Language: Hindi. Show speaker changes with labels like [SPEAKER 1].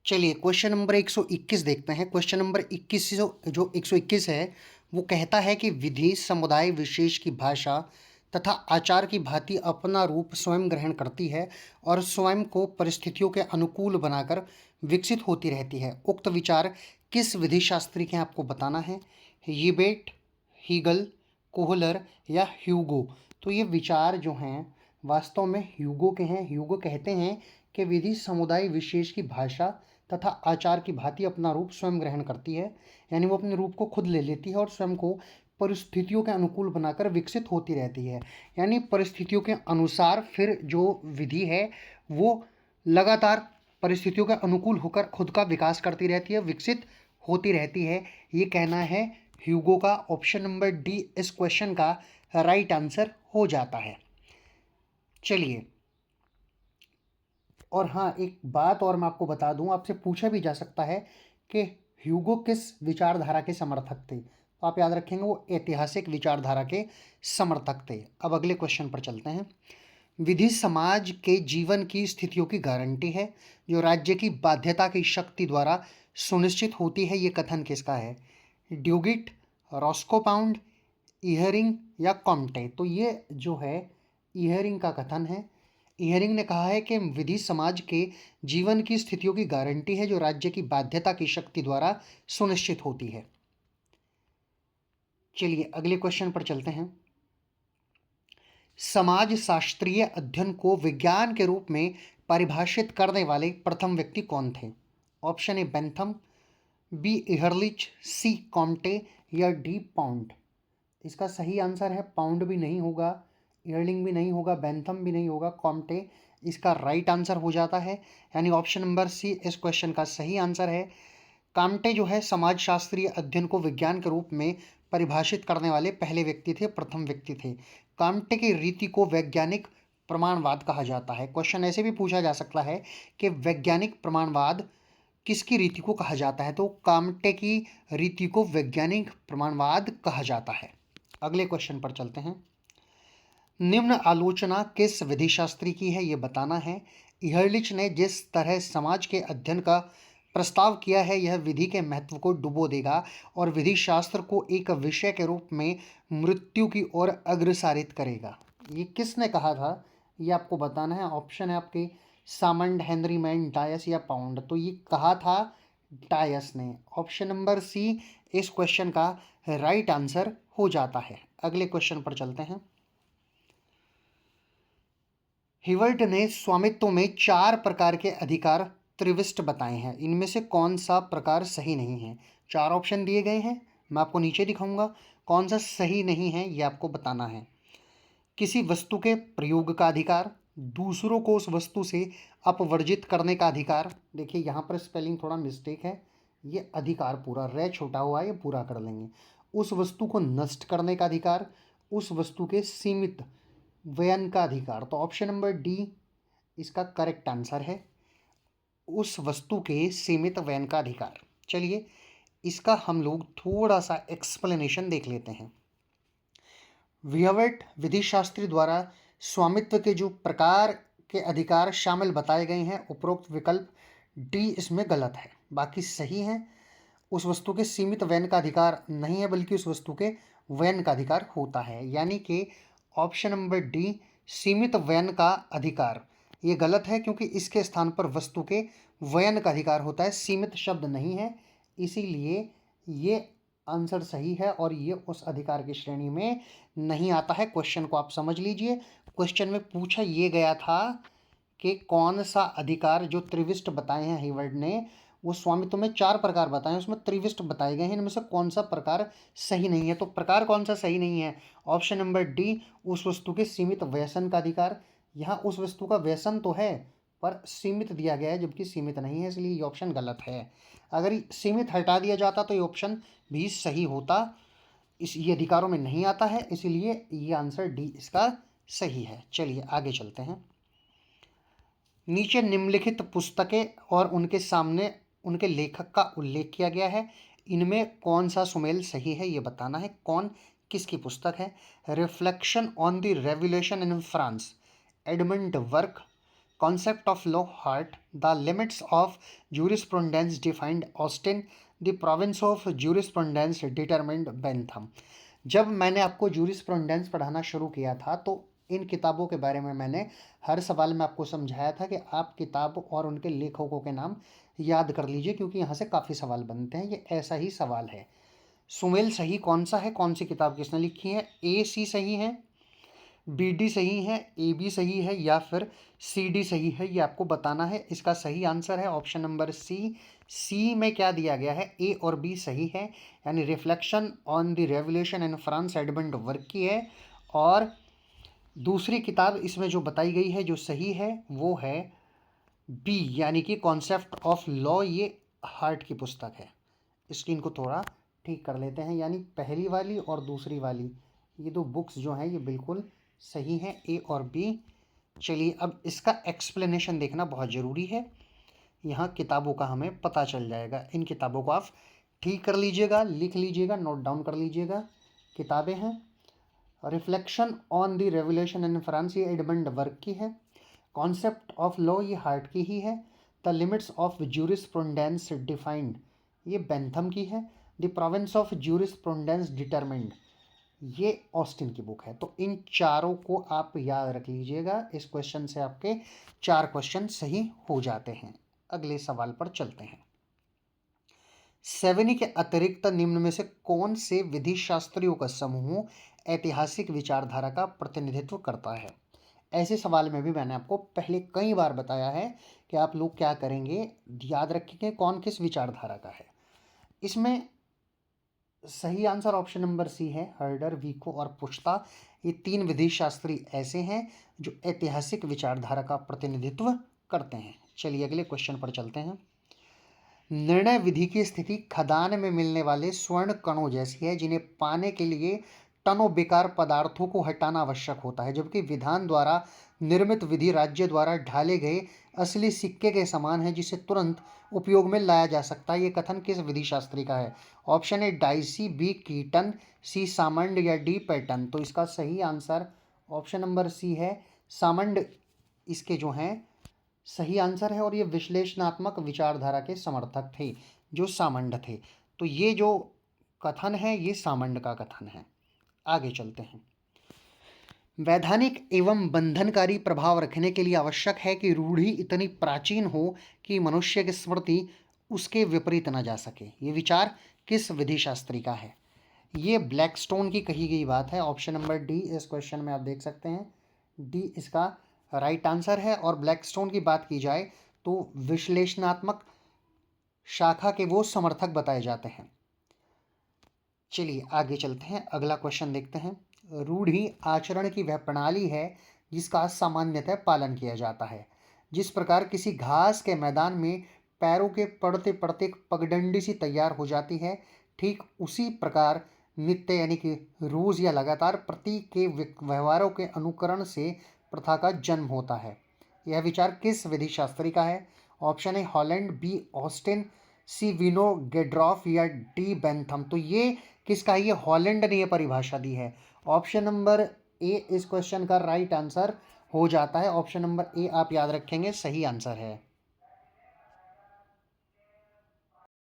[SPEAKER 1] चलिए क्वेश्चन नंबर 121 देखते हैं। क्वेश्चन नंबर 21 जो 121 है वो कहता है कि विधि समुदाय विशेष की भाषा तथा आचार की भांति अपना रूप स्वयं ग्रहण करती है और स्वयं को परिस्थितियों के अनुकूल बनाकर विकसित होती रहती है। उक्त विचार किस विधि शास्त्री के हैं आपको बताना है। हिबेट, हीगल, कोहलर या ह्यूगो। तो ये विचार जो हैं वास्तव में ह्यूगो के हैं। ह्यूगो कहते हैं कि विधि समुदाय विशेष की भाषा तथा आचार की भांति अपना रूप स्वयं ग्रहण करती है, यानी वो अपने रूप को खुद ले लेती है और स्वयं को परिस्थितियों के अनुकूल बनाकर विकसित होती रहती है। यानी परिस्थितियों के अनुसार फिर जो विधि है वो लगातार परिस्थितियों के अनुकूल होकर खुद का विकास करती रहती है, विकसित होती रहती है। ये कहना है ह्यूगो का। ऑप्शन नंबर डी इस क्वेश्चन का राइट आंसर हो जाता है। चलिए, और हाँ एक बात और मैं आपको बता दूं, आपसे पूछा भी जा सकता है कि ह्यूगो किस विचारधारा के समर्थक थे। तो आप याद रखेंगे वो ऐतिहासिक विचारधारा के समर्थक थे। अब अगले क्वेश्चन पर चलते हैं। विधि समाज के जीवन की स्थितियों की गारंटी है जो राज्य की बाध्यता की शक्ति द्वारा सुनिश्चित होती है। ये कथन किसका है। ड्यूगिट, रॉस्कोपाउंड, इहरिंग या कॉम्टे। तो ये जो है इहरिंग का कथन है। इहरिंग ने कहा है कि विधि समाज के जीवन की स्थितियों की गारंटी है जो राज्य की बाध्यता की शक्ति द्वारा सुनिश्चित होती है। चलिए अगले क्वेश्चन पर चलते हैं। समाज शास्त्रीय अध्ययन को विज्ञान के रूप में परिभाषित करने वाले प्रथम व्यक्ति कौन थे। Option A Bentham, B Ehrlich, C Comte या डी पाउंड। इसका सही आंसर है पाउंड भी नहीं होगा, इयरलिंग भी नहीं होगा, बेंथम भी नहीं होगा, कॉम्टे इसका राइट आंसर हो जाता है। यानी ऑप्शन नंबर सी इस क्वेश्चन का सही आंसर है। काम्टे जो है समाजशास्त्रीय अध्ययन को विज्ञान के रूप में परिभाषित करने वाले पहले व्यक्ति थे, प्रथम व्यक्ति थे। काम्टे की रीति को वैज्ञानिक प्रमाणवाद कहा जाता है। क्वेश्चन ऐसे भी पूछा जा सकता है कि वैज्ञानिक प्रमाणवाद किसकी रीति को कहा जाता है। तो काम्टे की रीति को वैज्ञानिक प्रमाणवाद कहा जाता है। अगले क्वेश्चन पर चलते हैं। निम्न आलोचना किस विधि शास्त्री की है ये बताना है। इहरलिच ने जिस तरह समाज के अध्ययन का प्रस्ताव किया है यह विधि के महत्व को डुबो देगा और विधि शास्त्र को एक विषय के रूप में मृत्यु की ओर अग्रसारित करेगा। ये किसने कहा था ये आपको बताना है। ऑप्शन है आपके सामंड, हेनरी मैन, डायस या पाउंड। तो ये कहा था डायस ने। ऑप्शन नंबर सी इस क्वेश्चन का राइट आंसर हो जाता है। अगले क्वेश्चन पर चलते हैं। हिवर्ट ने स्वामित्व में 4 प्रकार के अधिकार त्रिविष्ट बताए हैं। इनमें से कौन सा प्रकार सही नहीं है। 4 ऑप्शन दिए गए हैं, मैं आपको नीचे दिखाऊंगा। कौन सा सही नहीं है ये आपको बताना है। किसी वस्तु के प्रयोग का अधिकार, दूसरों को उस वस्तु से अपवर्जित करने का अधिकार। देखिए यहाँ पर स्पेलिंग थोड़ा मिस्टेक है, ये अधिकार पूरा रे छोटा हुआ है, ये पूरा कर लेंगे। उस वस्तु को नष्ट करने का अधिकार, उस वस्तु के सीमित वयन का अधिकार। तो ऑप्शन नंबर डी इसका करेक्ट आंसर है, उस वस्तु के सीमित वयन का अधिकार। चलिए इसका हम लोग थोड़ा सा एक्सप्लेनेशन देख लेते हैं। वियवर्ट विधि शास्त्री द्वारा स्वामित्व के जो प्रकार के अधिकार शामिल बताए गए हैं उपरोक्त विकल्प डी इसमें गलत है, बाकी सही है। उस वस्तु के सीमित वयन का अधिकार नहीं है बल्कि उस वस्तु के वयन का अधिकार होता है। यानी कि ऑप्शन नंबर डी सीमित वयन का अधिकार ये गलत है क्योंकि इसके स्थान पर वस्तु के वयन का अधिकार होता है, सीमित शब्द नहीं है। इसीलिए ये आंसर सही है और ये उस अधिकार की श्रेणी में नहीं आता है। क्वेश्चन को आप समझ लीजिए। क्वेश्चन में पूछा ये गया था कि कौन सा अधिकार जो त्रिविष्ट बताए हैं हेवर्ड ने, वो स्वामित्व में 4 प्रकार बताए, उसमें त्रिविष्ट बताए गए हैं, इनमें से कौन सा प्रकार सही नहीं है। तो प्रकार कौन सा सही नहीं है। ऑप्शन नंबर डी उस वस्तु के सीमित व्यसन का अधिकार। यहाँ उस वस्तु का व्यसन तो है पर सीमित दिया गया है जबकि सीमित नहीं है, इसलिए ये ऑप्शन गलत है। अगर सीमित हटा दिया जाता तो ये ऑप्शन भी सही होता। ये अधिकारों में नहीं आता है, इसलिए ये आंसर डी इसका सही है। चलिए आगे चलते हैं। नीचे निम्नलिखित पुस्तकें और उनके सामने उनके लेखक का उल्लेख किया गया है, इनमें कौन सा सुमेल सही है ये बताना है। कौन किसकी पुस्तक है। Reflection on the revolution in France, Edmund work, concept of law Hart, the limits of jurisprudence defined Austin, the province of jurisprudence determined Bentham। जब मैंने आपको jurisprudence पढ़ाना शुरू किया था तो इन किताबों के बारे में मैंने हर सवाल में आपको समझाया था कि आप किताब और उनके लेखकों के नाम याद कर लीजिए, क्योंकि यहाँ से काफ़ी सवाल बनते हैं। ये ऐसा ही सवाल है। सुमेल सही कौन सा है, कौन सी किताब किसने लिखी है? ए सी सही है, बी डी सही है, ए बी सही है, या फिर सी डी सही है, ये आपको बताना है। इसका सही आंसर है ऑप्शन नंबर सी। सी में क्या दिया गया है? ए और बी सही है, यानी reflection on the revolution in France Edmund work की है। और दूसरी किताब इसमें जो बताई गई है जो सही है वो है बी, यानी कि कॉन्सेप्ट ऑफ लॉ, ये हार्ट की पुस्तक है। स्क्रीन को थोड़ा ठीक कर लेते हैं, यानी पहली वाली और दूसरी वाली ये दो बुक्स जो हैं ये बिल्कुल सही हैं, ए और बी। चलिए अब इसका एक्सप्लेनेशन देखना बहुत ज़रूरी है, यहाँ किताबों का हमें पता चल जाएगा। इन किताबों को आप ठीक कर लीजिएगा, लिख लीजिएगा, नोट डाउन कर लीजिएगा। किताबें हैं reflection on the revolution in France, ये एडमंड वर्क की है। कॉन्सेप्ट ऑफ लॉ ये हार्ट की ही है। The limits of jurisprudence defined ये बेंथम की है। The province of jurisprudence determined ये ऑस्टिन की बुक है। तो इन चारों को आप याद रख लीजिएगा। इस क्वेश्चन से आपके 4 क्वेश्चन सही हो जाते हैं। अगले सवाल पर चलते हैं। सेवनी के अतिरिक्त निम्न में से कौन से विधि शास्त्रियों का समूह ऐतिहासिक विचारधारा का प्रतिनिधित्व करता है? ऐसे सवाल में भी मैंने आपको पहले कई बार बताया है कि आप लोग क्या करेंगे, याद रखेंगे कौन किस विचारधारा का है। इसमें सही आंसर ऑप्शन नंबर सी है, हर्डर, विको और पुश्ता। ये 3 विधि शास्त्री ऐसे हैं जो ऐतिहासिक विचारधारा का प्रतिनिधित्व करते हैं। चलिए अगले क्वेश्चन पर चलते हैं। निर्णय विधि की स्थिति खदान में मिलने वाले स्वर्ण कणों जैसी है, जिन्हें पाने के लिए टनों बेकार पदार्थों को हटाना आवश्यक होता है, जबकि विधान द्वारा निर्मित विधि राज्य द्वारा ढाले गए असली सिक्के के समान है, जिसे तुरंत उपयोग में लाया जा सकता है। ये कथन किस विधि शास्त्री का है? Option A Dicey, B Keeton, C Salmond या डी पैटन। तो इसका सही आंसर ऑप्शन नंबर सी है, सामंड इसके जो हैं सही आंसर है। और ये विश्लेषणात्मक विचारधारा के समर्थक थे जो सामंड थे। तो ये जो कथन है ये सामंड का कथन है। आगे चलते हैं। वैधानिक एवं बंधनकारी प्रभाव रखने के लिए आवश्यक है कि रूढ़ि इतनी प्राचीन हो कि मनुष्य की स्मृति उसके विपरीत न जा सके। ये विचार किस विधि शास्त्री का है? ये ब्लैकस्टोन की कही गई बात है। ऑप्शन नंबर डी इस क्वेश्चन में आप देख सकते हैं, डी इसका राइट आंसर है। और ब्लैकस्टोन की बात की जाए तो विश्लेषणात्मक शाखा के वो समर्थक बताए जाते हैं। चलिए आगे चलते हैं, अगला क्वेश्चन देखते हैं। रूढ़ि आचरण की वह प्रणाली है जिसका सामान्यतः पालन किया जाता है। जिस प्रकार किसी घास के मैदान में पैरों के पड़ते पड़ते एक पगडंडी सी तैयार हो जाती है, ठीक उसी प्रकार नित्य यानी कि रोज या लगातार प्रतीक के व्यवहारों के अनुकरण से प्रथा का जन्म होता है। यह विचार किस विधि शास्त्री का है? Option A Holland, B Austin, C Vinogradoff या डी बेंथम। तो ये किसका है? ये हॉलैंड ने यह परिभाषा दी है। ऑप्शन नंबर ए इस क्वेश्चन का राइट आंसर हो जाता है। ऑप्शन नंबर ए आप याद रखेंगे सही आंसर है।